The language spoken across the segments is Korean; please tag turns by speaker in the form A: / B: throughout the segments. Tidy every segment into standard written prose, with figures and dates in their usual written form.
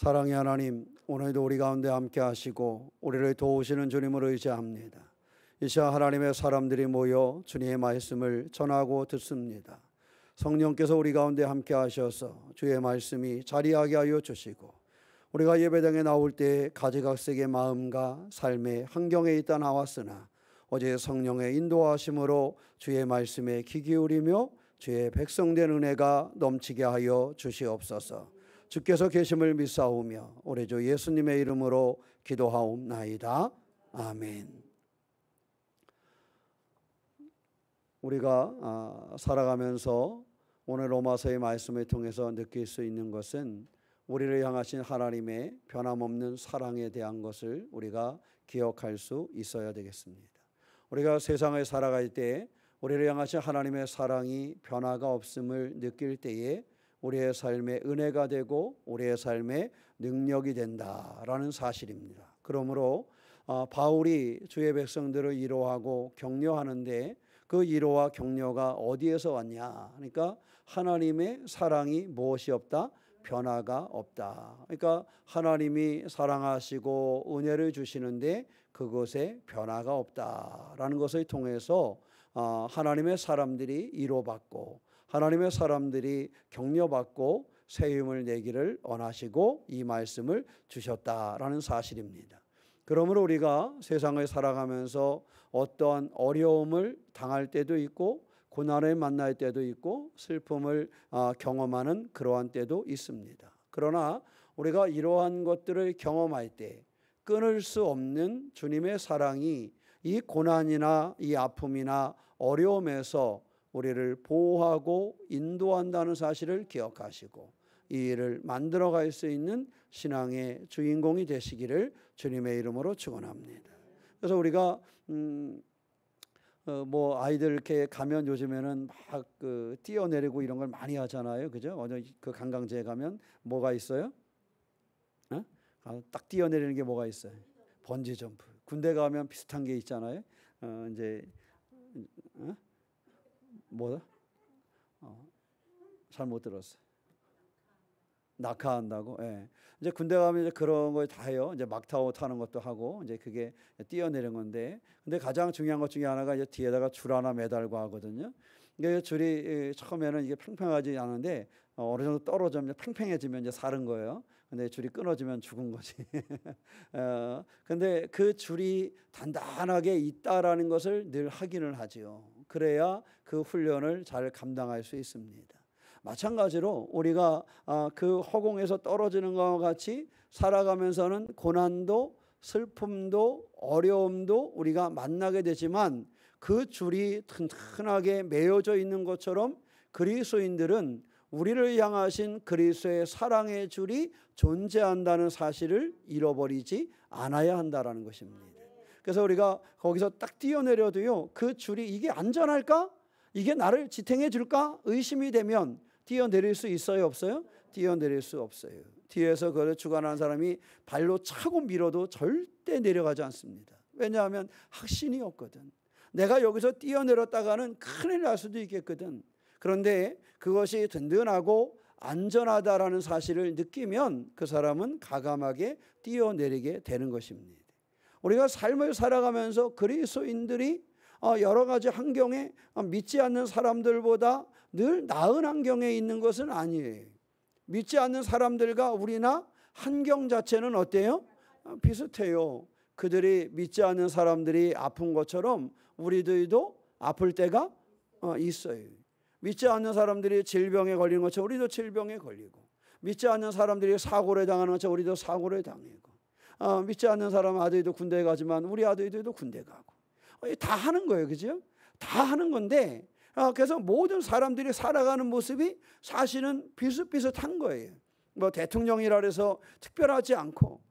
A: 사랑의 하나님, 오늘도 우리 가운데 함께 하시고 우리를 도우시는 주님을 의지합니다. 이 시간 하나님의 사람들이 모여 주님의 말씀을 전하고 듣습니다. 성령께서 우리 가운데 함께 하셔서 주의 말씀이 자리하게 하여 주시고 우리가 예배당에 나올 때 가지각색의 마음과 삶의 환경에 있다 나왔으나 어제 성령의 인도하심으로 주의 말씀에 귀 기울이며 주의 백성된 은혜가 넘치게 하여 주시옵소서. 주께서 계심을 믿사오며 우리 주 예수님의 이름으로 기도하옵나이다. 아멘. 우리가 살아가면서 오늘 로마서의 말씀을 통해서 느낄 수 있는 것은 우리를 향하신 하나님의 변함없는 사랑에 대한 것을 우리가 기억할 수 있어야 되겠습니다. 우리가 세상을 살아갈 때 우리를 향하신 하나님의 사랑이 변화가 없음을 느낄 때에 우리의 삶에 은혜가 되고 우리의 삶에 능력이 된다라는 사실입니다. 그러므로 바울이 주의 백성들을 위로하고 격려하는데 그 위로와 격려가 어디에서 왔냐? 그러니까 하나님의 사랑이 무엇이 없다? 변화가 없다. 그러니까 하나님이 사랑하시고 은혜를 주시는데 그것에 변화가 없다라는 것을 통해서 하나님의 사람들이 위로받고 하나님의 사람들이 격려받고 새 힘을 내기를 원하시고 이 말씀을 주셨다라는 사실입니다. 그러므로 우리가 세상을 살아가면서 어떠한 어려움을 당할 때도 있고 고난을 만날 때도 있고 슬픔을 경험하는 그러한 때도 있습니다. 그러나 우리가 이러한 것들을 경험할 때 끊을 수 없는 주님의 사랑이 이 고난이나 이 아픔이나 어려움에서 우리를 보호하고 인도한다는 사실을 기억하시고 이 일을 만들어갈 수 있는 신앙의 주인공이 되시기를 주님의 이름으로 축원합니다. 그래서 우리가 아이들 이렇게 가면 요즘에는 막 뛰어내리고 이런 걸 많이 하잖아요, 그죠? 어느 그 관광지에 가면 뭐가 있어요? 딱 뛰어내리는 게 뭐가 있어요? 번지 점프. 군대 가면 비슷한 게 있잖아요. 뭐다? 잘 못 들었어요. 낙하한다고? 예. 이제 군대 가면 이제 그런 걸 다 해요. 이제 막타워 타는 것도 하고, 이제 그게 뛰어내린 건데, 근데 가장 중요한 것 중에 하나가 이제 뒤에다가 줄 하나 매달고 하거든요. 이게 줄이 처음에는 이게 팽팽하지 않은데, 어느 정도 떨어지면 팽팽해지면 이제 사는 거예요. 근데 줄이 끊어지면 죽은 거지. 근데 그 줄이 단단하게 있다라는 것을 늘 확인을 하지요. 그래야 그 훈련을 잘 감당할 수 있습니다. 마찬가지로 우리가 그 허공에서 떨어지는 것과 같이 살아가면서는 고난도 슬픔도 어려움도 우리가 만나게 되지만 그 줄이 튼튼하게 매어져 있는 것처럼 그리스도인들은 우리를 향하신 그리스도의 사랑의 줄이 존재한다는 사실을 잃어버리지 않아야 한다는 것입니다. 그래서 우리가 거기서 딱 뛰어내려도요, 그 줄이 이게 안전할까? 이게 나를 지탱해 줄까? 의심이 되면 뛰어내릴 수 있어요, 없어요? 뛰어내릴 수 없어요. 뒤에서 그를 주관하는 사람이 발로 차고 밀어도 절대 내려가지 않습니다. 왜냐하면 확신이 없거든. 내가 여기서 뛰어내렸다가는 큰일 날 수도 있겠거든. 그런데 그것이 든든하고 안전하다라는 사실을 느끼면 그 사람은 과감하게 뛰어내리게 되는 것입니다. 우리가 삶을 살아가면서 그리스도인들이 여러 가지 환경에 믿지 않는 사람들보다 늘 나은 환경에 있는 것은 아니에요. 믿지 않는 사람들과 우리나 환경 자체는 어때요? 비슷해요. 그들이 믿지 않는 사람들이 아픈 것처럼 우리들도 아플 때가 있어요. 믿지 않는 사람들이 질병에 걸리는 것처럼 우리도 질병에 걸리고, 믿지 않는 사람들이 사고를 당하는 것처럼 우리도 사고를 당하고, 믿지 않는 사람 아들도 군대에 가지만 우리 아들들도 군대 가고, 다 하는 거예요, 그죠? 다 하는 건데, 그래서 모든 사람들이 살아가는 모습이 사실은 비슷비슷한 거예요. 뭐 대통령이라 해서 특별하지 않고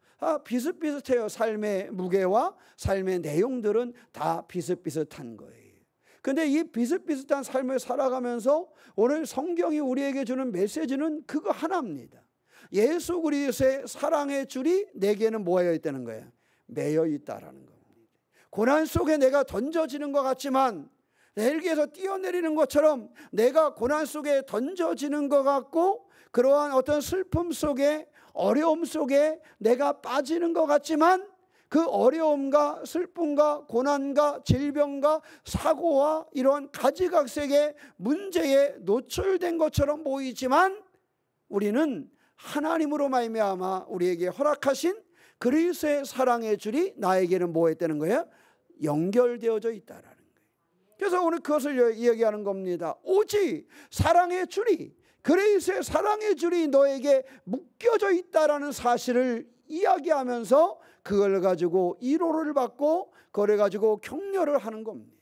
A: 비슷비슷해요. 삶의 무게와 삶의 내용들은 다 비슷비슷한 거예요. 근데 이 비슷비슷한 삶을 살아가면서 오늘 성경이 우리에게 주는 메시지는 그거 하나입니다. 예수 그리스도의 사랑의 줄이 내게는 뭐하여 있다는 거예요? 매여 있다라는 겁니다. 고난 속에 내가 던져지는 것 같지만 헬기에서 뛰어내리는 것처럼 내가 고난 속에 던져지는 것 같고 그러한 어떤 슬픔 속에 어려움 속에 내가 빠지는 것 같지만 그 어려움과 슬픔과 고난과 질병과 사고와 이러한 가지각색의 문제에 노출된 것처럼 보이지만 우리는 하나님으로 말미암아 우리에게 허락하신 그리스도의 사랑의 줄이 나에게는 뭐 했다는 거예요? 연결되어져 있다라는 거예요. 그래서 오늘 그것을 이야기하는 겁니다. 오직 사랑의 줄이, 그리스도의 사랑의 줄이 너에게 묶여져 있다라는 사실을 이야기하면서 그걸 가지고 위로를 받고 그걸 가지고 격려를 하는 겁니다.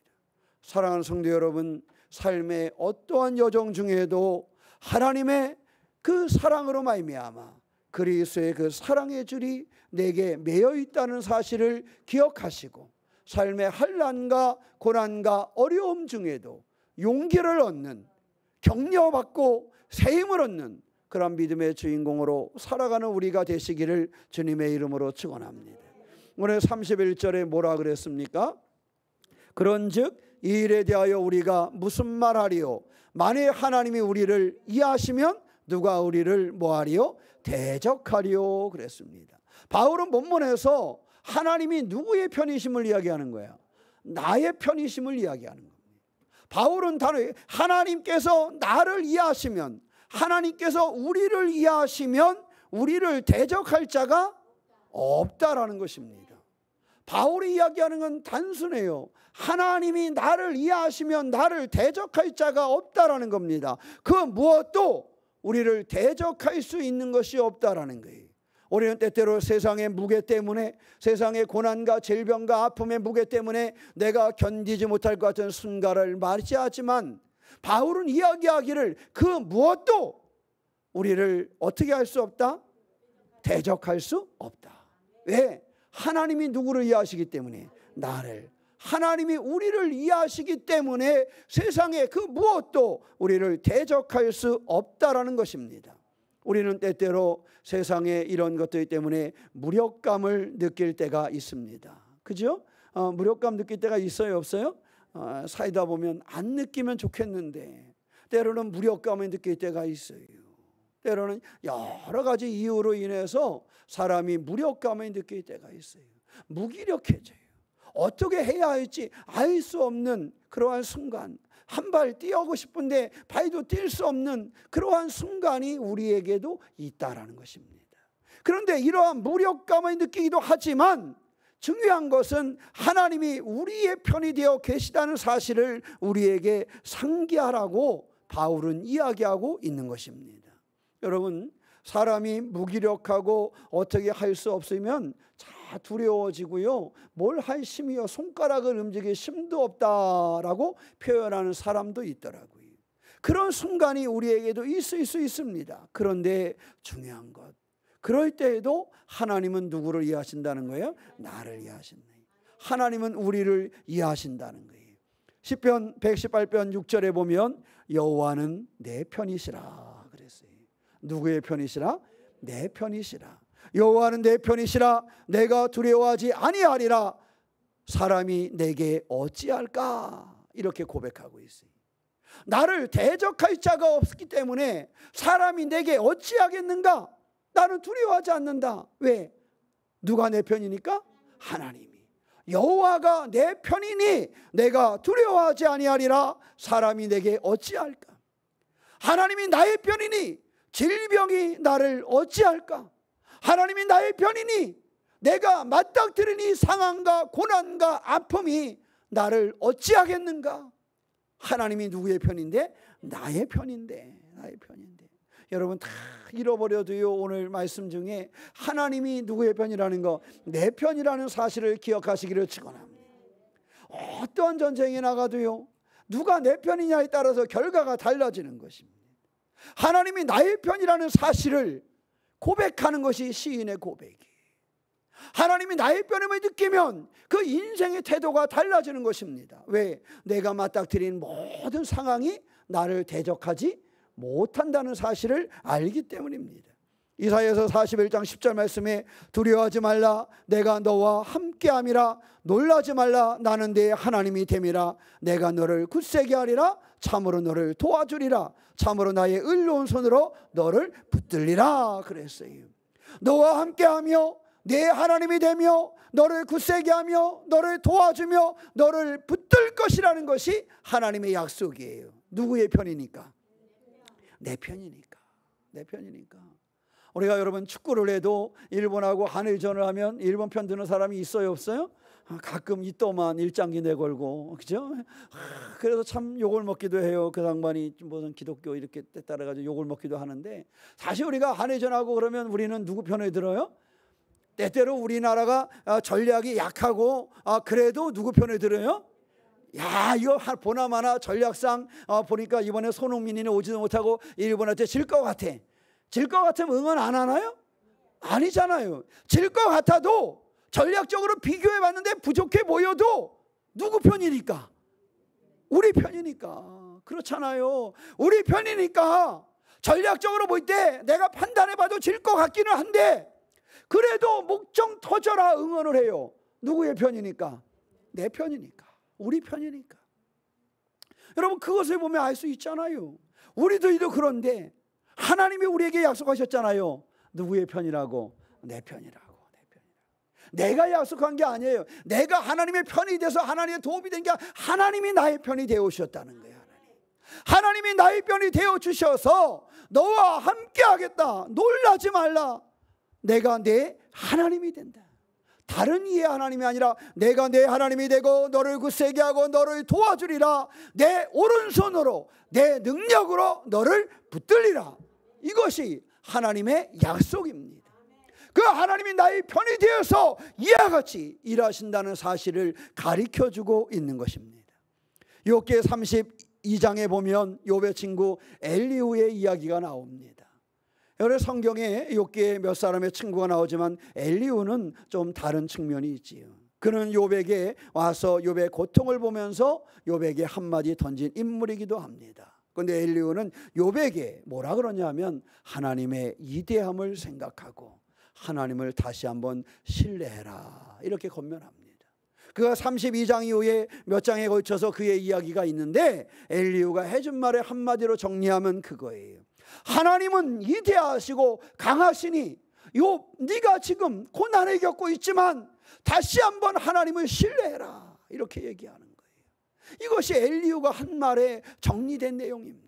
A: 사랑하는 성도 여러분, 삶의 어떠한 여정 중에도 하나님의 그 사랑으로 말미암아 그리스도의 그 사랑의 줄이 내게 매여 있다는 사실을 기억하시고 삶의 환난과 고난과 어려움 중에도 용기를 얻는, 격려받고 새 힘을 얻는 그런 믿음의 주인공으로 살아가는 우리가 되시기를 주님의 이름으로 축원합니다. 오늘 31절에 뭐라 그랬습니까? 그런즉 이 일에 대하여 우리가 무슨 말하리요? 만일 하나님이 우리를 이해하시면 누가 우리를 뭐하리요? 대적하리요 그랬습니다. 바울은 본문에서 하나님이 누구의 편이심을 이야기하는 거예요? 나의 편이심을 이야기하는 겁니다. 바울은 단호히 하나님께서 나를 이해하시면, 하나님께서 우리를 이해하시면 우리를 대적할 자가 없다라는 것입니다. 바울이 이야기하는 건 단순해요. 하나님이 나를 이해하시면 나를 대적할 자가 없다라는 겁니다. 그 무엇도 우리를 대적할 수 있는 것이 없다라는 거예요. 우리는 때때로 세상의 무게 때문에, 세상의 고난과 질병과 아픔의 무게 때문에 내가 견디지 못할 것 같은 순간을 맞이하지만 바울은 이야기하기를 그 무엇도 우리를 어떻게 할 수 없다? 대적할 수 없다. 왜? 하나님이 누구를 이해하시기 때문에, 나를. 하나님이 우리를 이해하시기 때문에 세상의 그 무엇도 우리를 대적할 수 없다라는 것입니다. 우리는 때때로 세상의 이런 것들 때문에 무력감을 느낄 때가 있습니다. 그죠? 무력감 느낄 때가 있어요, 없어요? 살다 보면 안 느끼면 좋겠는데 때로는 무력감을 느낄 때가 있어요. 때로는 여러 가지 이유로 인해서 사람이 무력감을 느낄 때가 있어요. 무기력해져요. 어떻게 해야 할지 알 수 없는 그러한 순간, 한 발 뛰어오고 싶은데 발도 뛸 수 없는 그러한 순간이 우리에게도 있다라는 것입니다. 그런데 이러한 무력감을 느끼기도 하지만 중요한 것은 하나님이 우리의 편이 되어 계시다는 사실을 우리에게 상기하라고 바울은 이야기하고 있는 것입니다. 여러분, 사람이 무기력하고 어떻게 할 수 없으면 자 두려워지고요, 뭘 할 힘이요, 손가락을 움직일 힘도 없다라고 표현하는 사람도 있더라고요. 그런 순간이 우리에게도 있을 수 있습니다. 그런데 중요한 것, 그럴 때에도 하나님은 누구를 이해하신다는 거예요? 나를 이해하신다. 하나님은 우리를 이해하신다는 거예요. 시편 118편 6절에 보면 여호와는 내 편이시라 그랬어요. 누구의 편이시라? 내 편이시라. 여호와는 내 편이시라. 내가 두려워하지 아니하리라. 사람이 내게 어찌할까? 이렇게 고백하고 있어요. 나를 대적할 자가 없기 때문에 사람이 내게 어찌하겠는가? 나는 두려워하지 않는다. 왜? 누가 내 편이니까? 하나님이. 여호와가 내 편이니 내가 두려워하지 아니하리라. 사람이 내게 어찌할까? 하나님이 나의 편이니 질병이 나를 어찌할까? 하나님이 나의 편이니 내가 맞닥뜨리니 상황과 고난과 아픔이 나를 어찌하겠는가? 하나님이 누구의 편인데? 나의 편인데. 나의 편인데. 여러분 다 잃어버려도요, 오늘 말씀 중에 하나님이 누구의 편이라는 거, 내 편이라는 사실을 기억하시기를 축원합니다. 어떠한 전쟁에 나가도요, 누가 내 편이냐에 따라서 결과가 달라지는 것입니다. 하나님이 나의 편이라는 사실을 고백하는 것이 시인의 고백이에요. 하나님이 나의 편임을 느끼면 그 인생의 태도가 달라지는 것입니다. 왜? 내가 맞닥뜨린 모든 상황이 나를 대적하지 못한다는 사실을 알기 때문입니다. 이사야서 41장 10절 말씀에 두려워하지 말라, 내가 너와 함께함이라. 놀라지 말라, 나는 내 하나님이 됨이라. 내가 너를 굳세게 하리라. 참으로 너를 도와주리라. 참으로 나의 의로운 손으로 너를 붙들리라 그랬어요. 너와 함께하며 내 하나님이 되며 너를 굳세게 하며 너를 도와주며 너를 붙들 것이라는 것이 하나님의 약속이에요. 누구의 편이니까? 내 편이니까. 내 편이니까. 우리가 여러분 축구를 해도 일본하고 한일전을 하면 일본 편 드는 사람이 있어요, 없어요? 가끔 있더만 일장기 내걸고, 그죠? 그래서 참 욕을 먹기도 해요. 그 양반이 무슨 기독교 이렇게 따라가지고 욕을 먹기도 하는데, 사실 우리가 한일전하고 그러면 우리는 누구 편에 들어요? 때때로 우리나라가 전략이 약하고 그래도 누구 편에 들어요? 야, 이거 보나마나 전략상 보니까 이번에 손흥민이는 오지도 못하고 일본한테 질 것 같아. 질 것 같으면 응원 안 하나요? 아니잖아요. 질 것 같아도 전략적으로 비교해 봤는데 부족해 보여도 누구 편이니까? 우리 편이니까. 그렇잖아요. 우리 편이니까 전략적으로 볼 때 내가 판단해 봐도 질 것 같기는 한데 그래도 목청 터져라 응원을 해요. 누구의 편이니까? 내 편이니까. 우리 편이니까. 여러분, 그것을 보면 알 수 있잖아요. 우리도 그런데 하나님이 우리에게 약속하셨잖아요. 누구의 편이라고? 내 편이라고. 내가 약속한 게 아니에요. 내가 하나님의 편이 돼서 하나님의 도움이 된 게 아니라 하나님이 나의 편이 되어 주셨다는 거예요. 하나님이 나의 편이 되어 주셔서 너와 함께 하겠다. 놀라지 말라. 내가 내 하나님이 된다. 다른 이의 하나님이 아니라 내가 내 하나님이 되고 너를 굳세게 하고 너를 도와주리라. 내 오른손으로 내 능력으로 너를 붙들리라. 이것이 하나님의 약속입니다. 그 하나님이 나의 편이 되어서 이와 같이 일하신다는 사실을 가르쳐주고 있는 것입니다. 욥기 32장에 보면 욥의 친구 엘리후의 이야기가 나옵니다. 여러 성경에 욥기에 몇 사람의 친구가 나오지만 엘리후는 좀 다른 측면이 있지요. 그는 욥에게 와서 욥의 고통을 보면서 욥에게 한마디 던진 인물이기도 합니다. 그런데 엘리후는 욥에게 뭐라 그러냐면 하나님의 이대함을 생각하고 하나님을 다시 한번 신뢰해라 이렇게 권면합니다. 그가 32장 이후에 몇 장에 걸쳐서 그의 이야기가 있는데 엘리후가 해준 말을 한마디로 정리하면 그거예요. 하나님은 이대하시고 강하시니 욥 네가 지금 고난을 겪고 있지만 다시 한번 하나님을 신뢰해라 이렇게 얘기하는 거예요. 이것이 엘리후가 한 말에 정리된 내용입니다.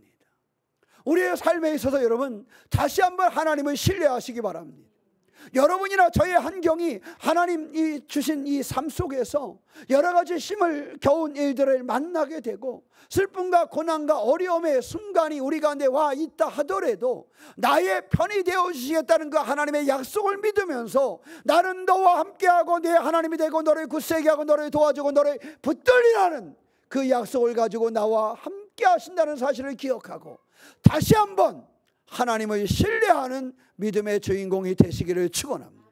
A: 우리의 삶에 있어서 여러분 다시 한번 하나님을 신뢰하시기 바랍니다. 여러분이나 저의 환경이 하나님이 주신 이 삶 속에서 여러 가지 힘을 겨운 일들을 만나게 되고 슬픔과 고난과 어려움의 순간이 우리 가운데 와 있다 하더라도 나의 편이 되어주시겠다는 그 하나님의 약속을 믿으면서 나는 너와 함께하고 내 하나님이 되고 너를 굳세게 하고 너를 도와주고 너를 붙들리라는 그 약속을 가지고 나와 함께 하신다는 사실을 기억하고 다시 한번 하나님을 신뢰하는 믿음의 주인공이 되시기를 축원합니다.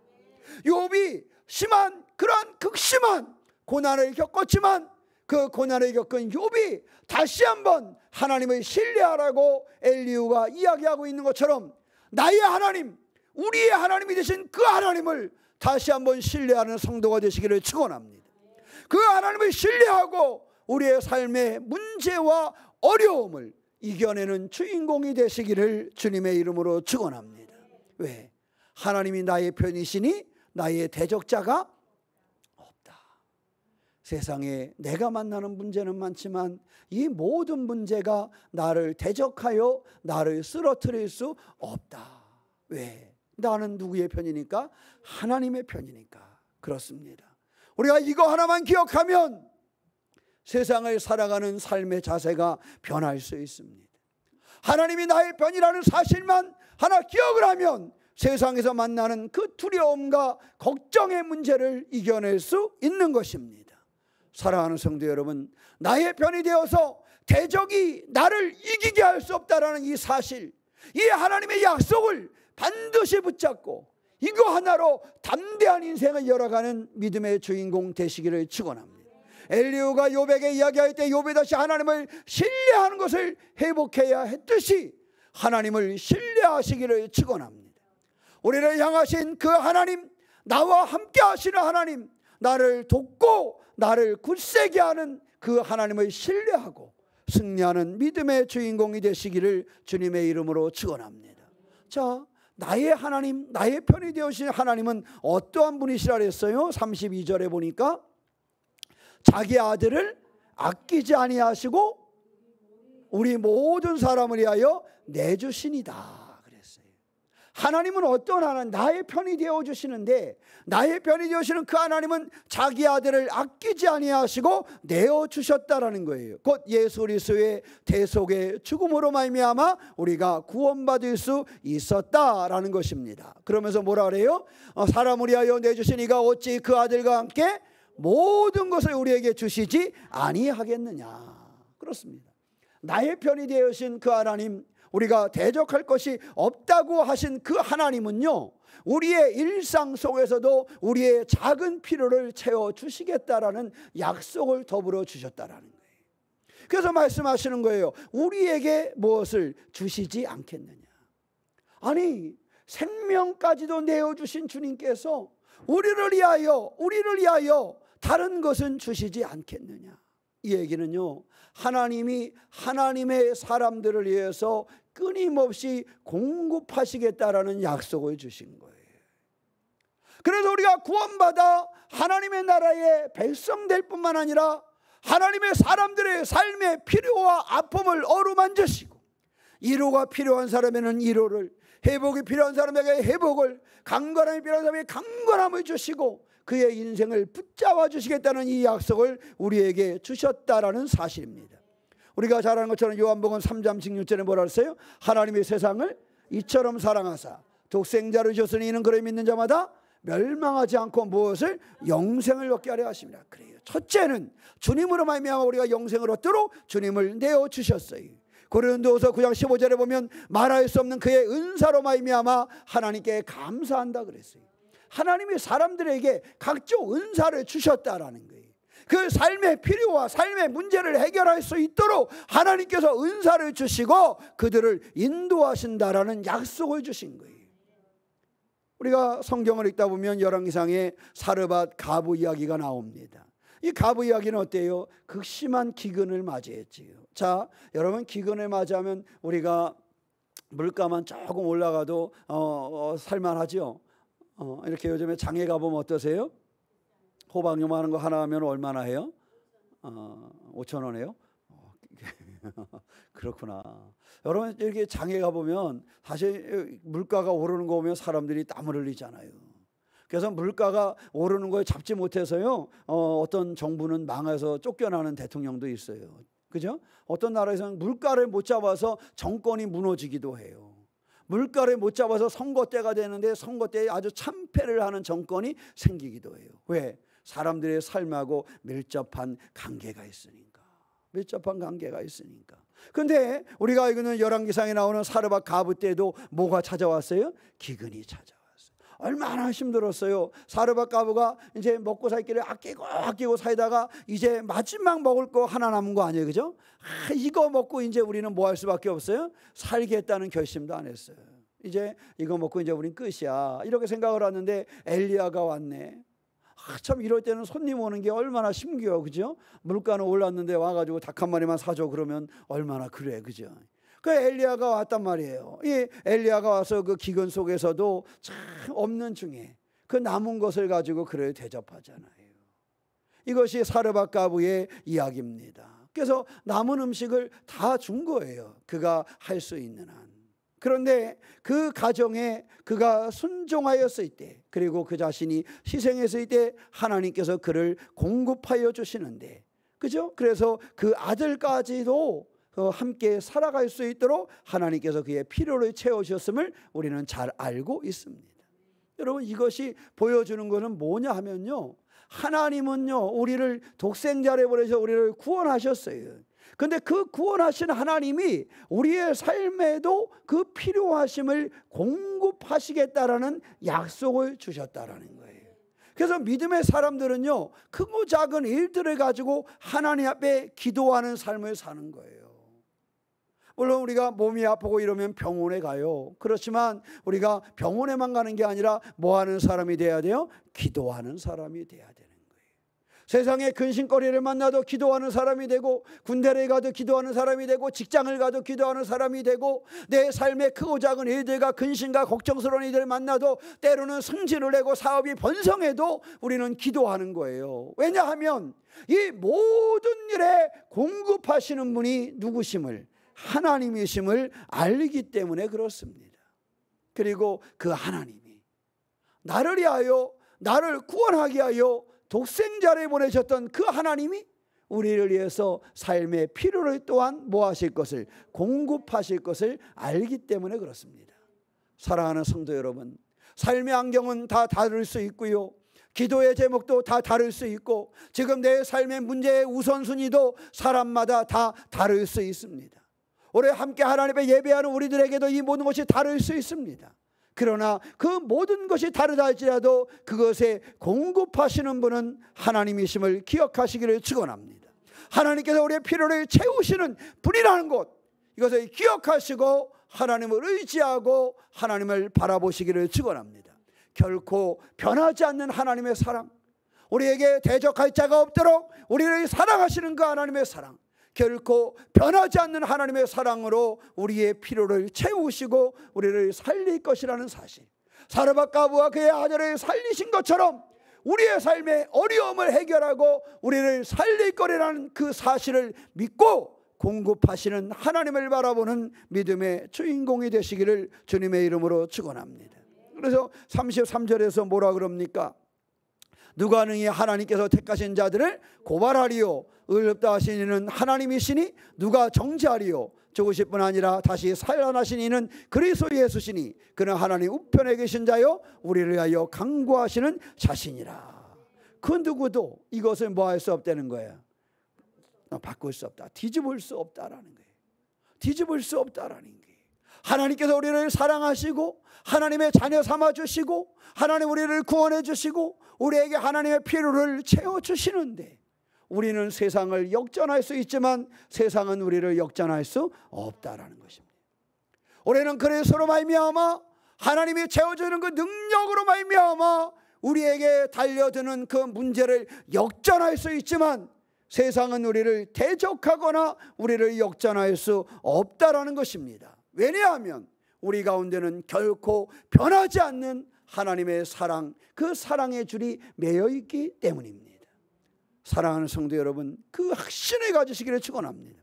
A: 욥이 심한 그러한 극심한 고난을 겪었지만 그 고난을 겪은 욥이 다시 한번 하나님을 신뢰하라고 엘리후가 이야기하고 있는 것처럼 나의 하나님, 우리의 하나님이 되신 그 하나님을 다시 한번 신뢰하는 성도가 되시기를 축원합니다. 그 하나님을 신뢰하고 우리의 삶의 문제와 어려움을 이겨내는 주인공이 되시기를 주님의 이름으로 축원합니다. 왜? 하나님이 나의 편이시니 나의 대적자가 없다. 세상에 내가 만나는 문제는 많지만 이 모든 문제가 나를 대적하여 나를 쓰러뜨릴 수 없다. 왜? 나는 누구의 편이니까? 하나님의 편이니까. 그렇습니다. 우리가 이거 하나만 기억하면 세상을 살아가는 삶의 자세가 변할 수 있습니다. 하나님이 나의 편이라는 사실만 하나 기억을 하면 세상에서 만나는 그 두려움과 걱정의 문제를 이겨낼 수 있는 것입니다. 사랑하는 성도 여러분, 나의 편이 되어서 대적이 나를 이기게 할 수 없다라는 이 사실, 이 하나님의 약속을 반드시 붙잡고 이거 하나로 담대한 인생을 열어가는 믿음의 주인공 되시기를 축원합니다. 엘리후가 욥에게 이야기할 때 욥이 다시 하나님을 신뢰하는 것을 회복해야 했듯이 하나님을 신뢰하시기를 축원합니다. 우리를 향하신 그 하나님, 나와 함께 하시는 하나님, 나를 돕고 나를 굳세게 하는 그 하나님을 신뢰하고 승리하는 믿음의 주인공이 되시기를 주님의 이름으로 축원합니다. 자, 나의 하나님, 나의 편이 되어주신 하나님은 어떠한 분이시라 그랬어요? 32절에 보니까 자기 아들을 아끼지 아니하시고 우리 모든 사람을 위하여 내주시니다 그랬어요. 하나님은 어떤 하나님? 나의 편이 되어주시는데, 나의 편이 되어주시는 그 하나님은 자기 아들을 아끼지 아니하시고 내어주셨다라는 거예요. 곧 예수 그리스도의 대속의 죽음으로 말미암아 우리가 구원받을 수 있었다라는 것입니다. 그러면서 뭐라 그래요? 사람을 위하여 내주시니가 어찌 그 아들과 함께 모든 것을 우리에게 주시지 아니하겠느냐. 그렇습니다. 나의 편이 되어신 그 하나님, 우리가 대적할 것이 없다고 하신 그 하나님은요, 우리의 일상 속에서도 우리의 작은 필요를 채워주시겠다라는 약속을 더불어 주셨다라는 거예요. 그래서 말씀하시는 거예요. 우리에게 무엇을 주시지 않겠느냐. 아니, 생명까지도 내어주신 주님께서 우리를 위하여 다른 것은 주시지 않겠느냐. 이 얘기는요, 하나님이 하나님의 사람들을 위해서 끊임없이 공급하시겠다라는 약속을 주신 거예요. 그래서 우리가 구원받아 하나님의 나라의 백성 될 뿐만 아니라 하나님의 사람들의 삶의 필요와 아픔을 어루만지시고, 위로가 필요한 사람에는 위로를, 회복이 필요한 사람에게 회복을, 강건함이 필요한 사람에게 강건함을 주시고 그의 인생을 붙잡아 주시겠다는 이 약속을 우리에게 주셨다라는 사실입니다. 우리가 잘 아는 것처럼 요한복음 3장 16절에 뭐라 했어요? 하나님의 세상을 이처럼 사랑하사 독생자를 주셨으니 이는 그를 믿는 자마다 멸망하지 않고 무엇을? 영생을 얻게 하려 하십니다. 그래요. 첫째는 주님으로 말미암아 우리가 영생을 얻도록 주님을 내어주셨어요. 고린도후서 9장 15절에 보면 말할 수 없는 그의 은사로 말미암아 하나님께 감사한다 그랬어요. 하나님이 사람들에게 각종 은사를 주셨다라는 거예요. 그 삶의 필요와 삶의 문제를 해결할 수 있도록 하나님께서 은사를 주시고 그들을 인도하신다라는 약속을 주신 거예요. 우리가 성경을 읽다 보면 열왕기상에 사르밧 가부 이야기가 나옵니다. 이 가부 이야기는 어때요? 극심한 기근을 맞이했지요. 자, 여러분, 기근을 맞이하면 우리가 물가만 조금 올라가도 살만하죠. 이렇게 요즘에 장에 가보면 어떠세요? 호박 요만한 거 하나 하면 얼마나 해요? 5,000원이에요? 그렇구나. 여러분, 이렇게 장에 가보면 사실 물가가 오르는 거 보면 사람들이 땀을 흘리잖아요. 그래서 물가가 오르는 걸 잡지 못해서요, 어떤 정부는 망해서 쫓겨나는 대통령도 있어요. 그죠? 어떤 나라에서는 물가를 못 잡아서 정권이 무너지기도 해요. 물가를 못 잡아서 선거 때가 되는데 선거 때에 아주 참패를 하는 정권이 생기기도 해요. 왜? 사람들의 삶하고 밀접한 관계가 있으니까. 밀접한 관계가 있으니까. 근데 우리가 알고는 열왕기상에 나오는 사르밧 가부 때도 뭐가 찾아왔어요? 기근이 찾아왔어요. 얼마나 힘들었어요. 사르밧 가부가 이제 먹고 살 길을 아끼고 살다가 이제 마지막 먹을 거 하나 남은 거 아니에요, 그죠? 이거 먹고 이제 우리는 뭐 할 수밖에 없어요? 살겠다는 결심도 안 했어요. 이제 이거 먹고 이제 우린 끝이야, 이렇게 생각을 하는데 엘리야가 왔네. 참, 이럴 때는 손님 오는 게 얼마나 심겨요, 그죠? 물가는 올랐는데 와가지고 닭 한 마리만 사줘 그러면 얼마나 그래, 그죠? 그 엘리야가 왔단 말이에요. 이 엘리야가 와서 그 기근 속에서도 참 없는 중에 그 남은 것을 가지고 그를 대접하잖아요. 이것이 사르밧 가부의 이야기입니다. 그래서 남은 음식을 다 준 거예요, 그가 할 수 있는 한. 그런데 그 가정에 그가 순종하였을 때, 그리고 그 자신이 희생했을 때 하나님께서 그를 공급하여 주시는데, 그죠? 그래서 그 아들까지도 함께 살아갈 수 있도록 하나님께서 그의 필요를 채우셨음을 우리는 잘 알고 있습니다. 여러분, 이것이 보여주는 것은 뭐냐 하면요, 하나님은요 우리를 독생자를 보내셔 우리를 구원하셨어요. 근데 그 구원하신 하나님이 우리의 삶에도 그 필요하심을 공급하시겠다라는 약속을 주셨다라는 거예요. 그래서 믿음의 사람들은요, 크고 작은 일들을 가지고 하나님 앞에 기도하는 삶을 사는 거예요. 물론 우리가 몸이 아프고 이러면 병원에 가요. 그렇지만 우리가 병원에만 가는 게 아니라 뭐 하는 사람이 돼야 돼요? 기도하는 사람이 돼야 되는 거예요. 세상의 근심거리를 만나도 기도하는 사람이 되고, 군대를 가도 기도하는 사람이 되고, 직장을 가도 기도하는 사람이 되고, 내 삶의 크고 작은 일들과 근심과 걱정스러운 일들을 만나도 때로는 승진을 내고 사업이 번성해도 우리는 기도하는 거예요. 왜냐하면 이 모든 일에 공급하시는 분이 누구심을, 하나님이심을 알기 때문에 그렇습니다. 그리고 그 하나님이 나를 위하여, 나를 구원하기 위하여 독생자를 보내셨던 그 하나님이 우리를 위해서 삶의 필요를 또한 뭐 하실 것을, 공급하실 것을 알기 때문에 그렇습니다. 사랑하는 성도 여러분, 삶의 안경은 다 다를 수 있고요, 기도의 제목도 다 다를 수 있고, 지금 내 삶의 문제의 우선순위도 사람마다 다 다를 수 있습니다. 올해 함께 하나님 앞에 예배하는 우리들에게도 이 모든 것이 다를 수 있습니다. 그러나 그 모든 것이 다르다 할지라도 그것에 공급하시는 분은 하나님이심을 기억하시기를 축원합니다. 하나님께서 우리의 필요를 채우시는 분이라는 것, 이것을 기억하시고 하나님을 의지하고 하나님을 바라보시기를 축원합니다. 결코 변하지 않는 하나님의 사랑, 우리에게 대적할 자가 없도록 우리를 사랑하시는 그 하나님의 사랑, 결코 변하지 않는 하나님의 사랑으로 우리의 필요를 채우시고 우리를 살릴 것이라는 사실, 사르밧 과부와 그의 아내를 살리신 것처럼 우리의 삶의 어려움을 해결하고 우리를 살릴 거리라는 그 사실을 믿고 공급하시는 하나님을 바라보는 믿음의 주인공이 되시기를 주님의 이름으로 축원합니다. 그래서 33절에서 뭐라 그럽니까? 누가 능히 하나님께서 택하신 자들을 고발하리요, 의롭다 하신 이는 하나님이시니 누가 정죄하리요. 죽으실 뿐 아니라 다시 살아나신 이는 그리스도 예수시니 그는 하나님 우편에 계신 자요 우리를 위하여 강구하시는 자신이라. 그 누구도 이것을 뭐 할 수 없다는 거예요. 바꿀 수 없다, 뒤집을 수 없다라는 거예요. 뒤집을 수 없다라는 거예요. 하나님께서 우리를 사랑하시고 하나님의 자녀 삼아주시고 하나님 우리를 구원해 주시고 우리에게 하나님의 필요를 채워주시는데, 우리는 세상을 역전할 수 있지만 세상은 우리를 역전할 수 없다라는 것입니다. 우리는 그리스도로 말미암아 하나님이 채워주는 그 능력으로 말미암아 우리에게 달려드는 그 문제를 역전할 수 있지만 세상은 우리를 대적하거나 우리를 역전할 수 없다라는 것입니다. 왜냐하면 우리 가운데는 결코 변하지 않는 하나님의 사랑, 그 사랑의 줄이 매여 있기 때문입니다. 사랑하는 성도 여러분, 그 확신을 가지시기를 축원합니다.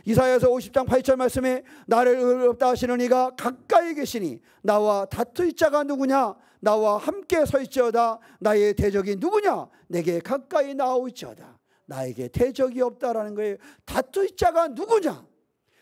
A: 이사야서 50장 8절 말씀에 나를 의롭다 하시는 이가 가까이 계시니 나와 다투일 자가 누구냐? 나와 함께 설지어다. 나의 대적이 누구냐? 내게 가까이 나오지어다. 나에게 대적이 없다라는 거예요. 다투일 자가 누구냐?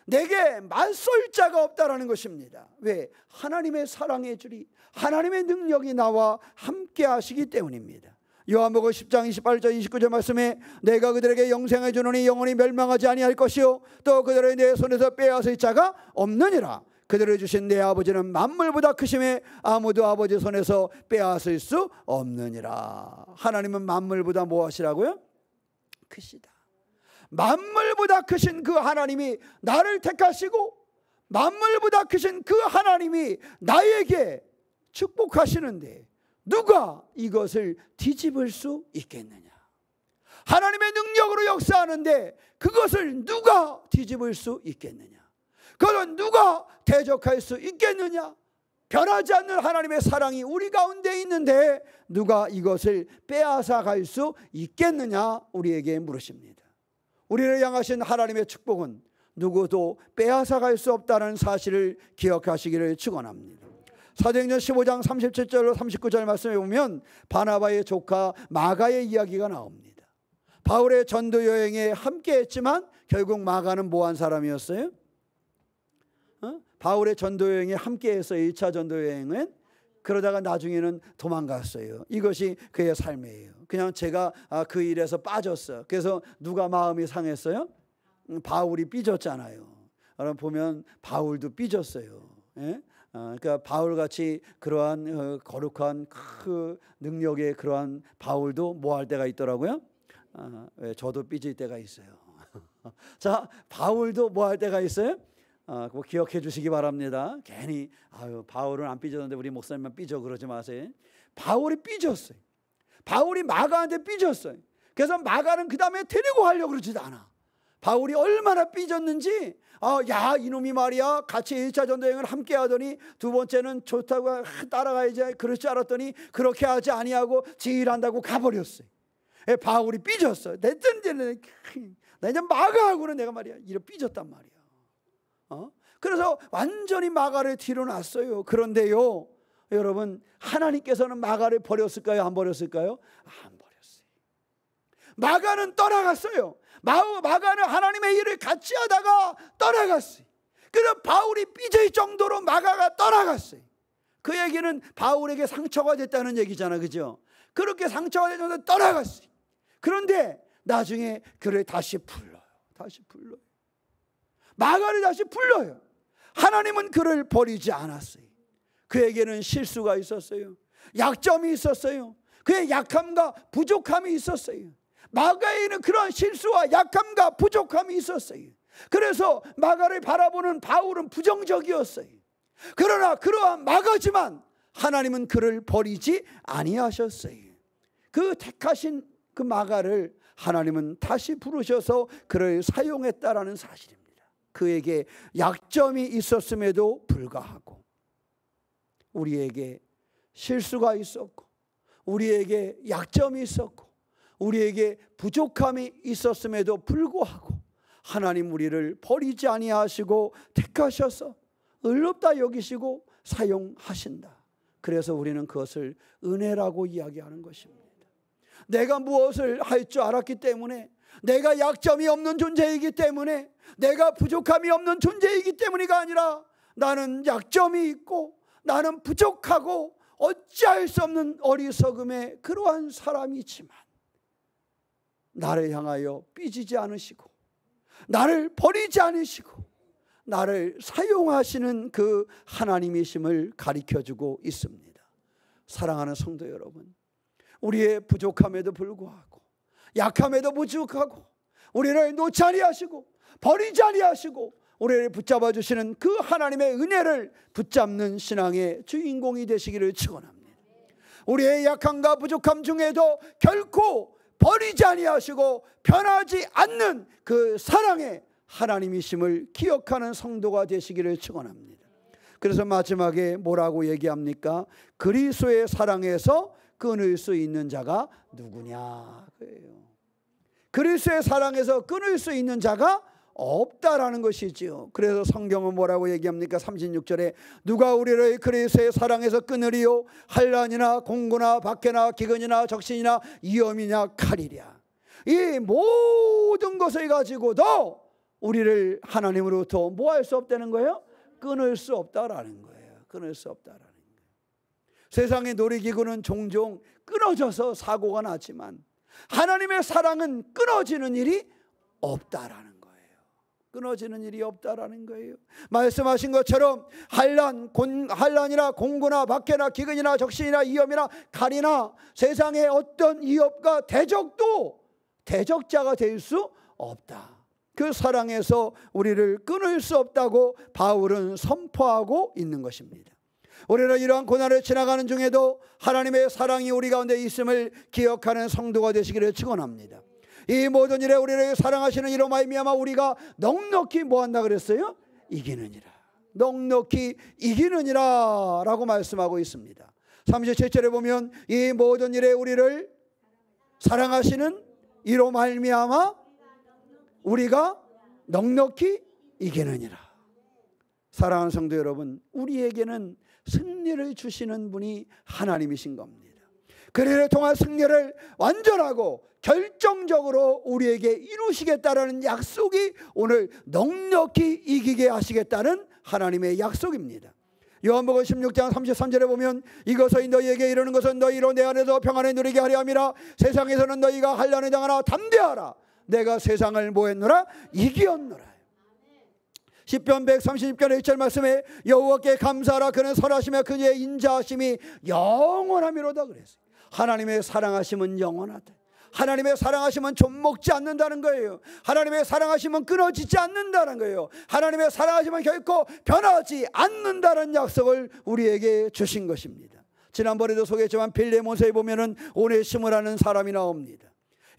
A: 내게 맞설 자가 없다라는 것입니다. 왜? 하나님의 사랑의 줄이, 하나님의 능력이 나와 함께 하시기 때문입니다. 요한복음 10장 28절 29절 말씀에 내가 그들에게 영생을 주노니 영원히 멸망하지 아니할 것이요 또 그들을 내 손에서 빼앗을 자가 없느니라. 그들을 주신 내 아버지는 만물보다 크심에 아무도 아버지 손에서 빼앗을 수 없느니라. 하나님은 만물보다 뭐 하시라고요? 크시다. 만물보다 크신 그 하나님이 나를 택하시고 만물보다 크신 그 하나님이 나에게 축복하시는데 누가 이것을 뒤집을 수 있겠느냐? 하나님의 능력으로 역사하는데 그것을 누가 뒤집을 수 있겠느냐? 그것은 누가 대적할 수 있겠느냐? 변하지 않는 하나님의 사랑이 우리 가운데 있는데 누가 이것을 빼앗아 갈 수 있겠느냐? 우리에게 물으십니다. 우리를 향하신 하나님의 축복은 누구도 빼앗아 갈 수 없다는 사실을 기억하시기를 축원합니다. 사도행전 15장 37절로 39절 말씀에 보면 바나바의 조카 마가의 이야기가 나옵니다. 바울의 전도 여행에 함께 했지만 결국 마가는 뭐한 사람이었어요? 바울의 전도 여행에 함께 했어요. 1차 전도 여행은. 그러다가 나중에는 도망갔어요. 이것이 그의 삶이에요. 그냥 제가 그 일에서 빠졌어요. 그래서 누가 마음이 상했어요? 바울이 삐졌잖아요. 여러분 보면 바울도 삐졌어요. 예? 그러니까 바울같이 그러한 거룩한 그 능력의 그러한 바울도 뭐 할 때가 있더라고요. 저도 삐질 때가 있어요. 자, 바울도 뭐 할 때가 있어요? 그거 기억해 주시기 바랍니다. 괜히 바울은 안 삐졌는데 우리 목사님만 삐져 그러지 마세요. 바울이 삐졌어요. 바울이 마가한테 삐졌어요. 그래서 마가는 그 다음에 데리고 가려고 그러지도 않아. 바울이 얼마나 삐졌는지, 야 이놈이 말이야 같이 1차 전도여행을 함께 하더니 두 번째는 좋다고 따라가야지 그럴 줄 알았더니 그렇게 하지 아니하고 지일한다고 가버렸어요. 바울이 삐졌어. 나 이제 마가하고는 내가 말이야 이렇게 삐졌단 말이야. 그래서 완전히 마가를 뒤로 놨어요. 그런데요 여러분, 하나님께서는 마가를 버렸을까요? 안 버렸을까요? 안 버렸어요. 마가는 떠나갔어요. 마가는 하나님의 일을 같이 하다가 떠나갔어요. 그럼 바울이 삐질 정도로 마가가 떠나갔어요. 그 얘기는 바울에게 상처가 됐다는 얘기잖아, 그죠? 그렇게 상처가 된 정도로 떠나갔어요. 그런데 나중에 그를 다시 불러요. 다시 불러요. 마가를 다시 불러요. 하나님은 그를 버리지 않았어요. 그에게는 실수가 있었어요. 약점이 있었어요. 그의 약함과 부족함이 있었어요. 마가에는 그런 실수와 약함과 부족함이 있었어요. 그래서 마가를 바라보는 바울은 부정적이었어요. 그러나 그러한 마가지만 하나님은 그를 버리지 아니하셨어요. 그 택하신 그 마가를 하나님은 다시 부르셔서 그를 사용했다라는 사실입니다. 그에게 약점이 있었음에도 불구하고, 우리에게 실수가 있었고, 우리에게 약점이 있었고, 우리에게 부족함이 있었음에도 불구하고 하나님 우리를 버리지 아니하시고 택하셔서 의롭다 여기시고 사용하신다. 그래서 우리는 그것을 은혜라고 이야기하는 것입니다. 내가 무엇을 할 줄 알았기 때문에, 내가 약점이 없는 존재이기 때문에, 내가 부족함이 없는 존재이기 때문이가 아니라 나는 약점이 있고 나는 부족하고 어찌할 수 없는 어리석음의 그러한 사람이지만 나를 향하여 삐지지 않으시고 나를 버리지 않으시고 나를 사용하시는 그 하나님이심을 가르쳐주고 있습니다. 사랑하는 성도 여러분, 우리의 부족함에도 불구하고 약함에도 부족하고 우리를 놓지 아니하시고 버리지 아니하시고 우리를 붙잡아 주시는 그 하나님의 은혜를 붙잡는 신앙의 주인공이 되시기를 축원합니다. 우리의 약함과 부족함 중에도 결코 버리지 아니하시고 변하지 않는 그 사랑의 하나님이심을 기억하는 성도가 되시기를 축원합니다. 그래서 마지막에 뭐라고 얘기합니까? 그리스도의 사랑에서 끊을 수 있는 자가 누구냐 그래요. 그리스도의 사랑에서 끊을 수 있는 자가 없다라는 것이지요. 그래서 성경은 뭐라고 얘기합니까? 36절에 누가 우리를 그리스도의 사랑에서 끊으리요? 환난이나 공고나 박해나 기근이나 적신이나 위험이냐 칼이랴. 이 모든 것을 가지고도 우리를 하나님으로부터 뭐 할 수 없다는 거예요? 끊을 수 없다라는 거예요. 끊을 수 없다라는 거예요. 세상의 놀이기구는 종종 끊어져서 사고가 나지만 하나님의 사랑은 끊어지는 일이 없다라는 거예요. 끊어지는 일이 없다라는 거예요. 말씀하신 것처럼 환난이나 공고나 박해나 기근이나 적신이나 위험이나 칼이나 세상의 어떤 위협과 대적도 대적자가 될 수 없다. 그 사랑에서 우리를 끊을 수 없다고 바울은 선포하고 있는 것입니다. 우리는 이러한 고난을 지나가는 중에도 하나님의 사랑이 우리 가운데 있음을 기억하는 성도가 되시기를 축원합니다. 이 모든 일에 우리를 사랑하시는 이로 말미암아 우리가 넉넉히 뭐한다 그랬어요? 이기느니라. 넉넉히 이기느니라 라고 말씀하고 있습니다. 37절에 보면 이 모든 일에 우리를 사랑하시는 이로 말미암아 우리가 넉넉히 이기느니라. 사랑하는 성도 여러분, 우리에게는 승리를 주시는 분이 하나님이신 겁니다. 그를 통한 승리를 완전하고 결정적으로 우리에게 이루시겠다라는 약속이 오늘 넉넉히 이기게 하시겠다는 하나님의 약속입니다. 요한복음 16장 33절에 보면 이것을 너희에게 이르는 것은 너희로 내 안에서 평안을 누리게 하려 함이라. 세상에서는 너희가 환난을 당하나 담대하라. 내가 세상을 뭐했노라? 이기었노라. 시편 136편 1절 말씀에 여호와께 감사하라. 그는 선하시며 그의 인자하심이 영원하미로다 그랬어요. 하나님의 사랑하심은 영원하다. 하나님의 사랑하심은 좀먹지 않는다는 거예요. 하나님의 사랑하심은 끊어지지 않는다는 거예요. 하나님의 사랑하심은 결코 변하지 않는다는 약속을 우리에게 주신 것입니다. 지난번에도 소개했지만 빌레몬서에 보면은 오네시모라는 사람이 나옵니다.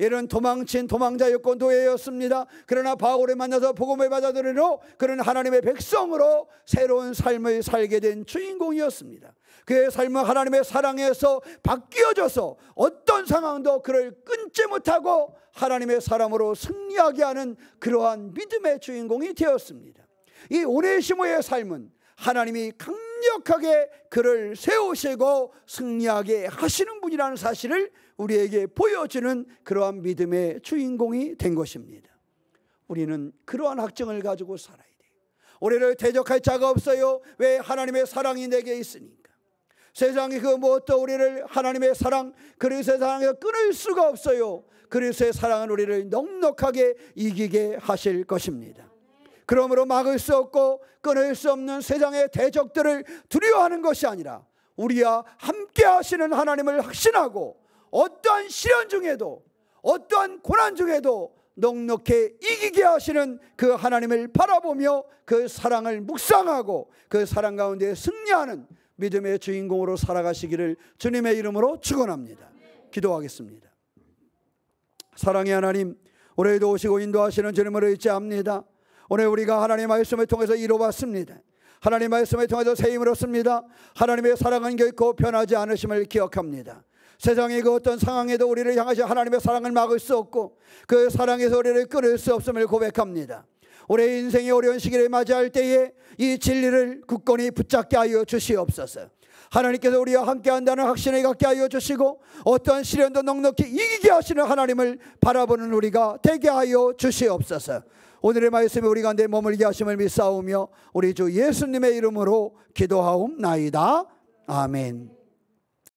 A: 이런 도망친 도망자였고 노예였습니다. 그러나 바울을 만나서 복음을 받아들인 후 그는 하나님의 백성으로 새로운 삶을 살게 된 주인공이었습니다. 그의 삶은 하나님의 사랑에서 바뀌어져서 어떤 상황도 그를 끊지 못하고 하나님의 사람으로 승리하게 하는 그러한 믿음의 주인공이 되었습니다. 이 오네시모의 삶은 하나님이 강력하게 그를 세우시고 승리하게 하시는 분이라는 사실을 우리에게 보여주는 그러한 믿음의 주인공이 된 것입니다. 우리는 그러한 확증을 가지고 살아야 돼요. 우리를 대적할 자가 없어요. 왜? 하나님의 사랑이 내게 있으니까. 세상이 그 무엇도 우리를 하나님의 사랑, 그리스도의 사랑에서 끊을 수가 없어요. 그리스도의 사랑은 우리를 넉넉하게 이기게 하실 것입니다. 그러므로 막을 수 없고 끊을 수 없는 세상의 대적들을 두려워하는 것이 아니라 우리와 함께 하시는 하나님을 확신하고 어떠한 시련 중에도 어떠한 고난 중에도 넉넉히 이기게 하시는 그 하나님을 바라보며 그 사랑을 묵상하고 그 사랑 가운데 승리하는 믿음의 주인공으로 살아가시기를 주님의 이름으로 축원합니다. 기도하겠습니다. 사랑의 하나님, 오늘도 오시고 인도하시는 주님을 의지합니다. 오늘 우리가 하나님의 말씀을 통해서 이뤄봤습니다. 하나님의 말씀을 통해서 새 힘을 얻습니다. 하나님의 사랑은 결코 변하지 않으심을 기억합니다. 세상의 그 어떤 상황에도 우리를 향하신 하나님의 사랑을 막을 수 없고 그 사랑에서 우리를 끊을 수 없음을 고백합니다. 올해 인생의 어려운 시기를 맞이할 때에 이 진리를 굳건히 붙잡게 하여 주시옵소서. 하나님께서 우리와 함께한다는 확신을 갖게 하여 주시고 어떠한 시련도 넉넉히 이기게 하시는 하나님을 바라보는 우리가 되게 하여 주시옵소서. 오늘의 말씀이 우리 가운데 머물게 하심을 믿사오며 우리 주 예수님의 이름으로 기도하옵나이다. 아멘.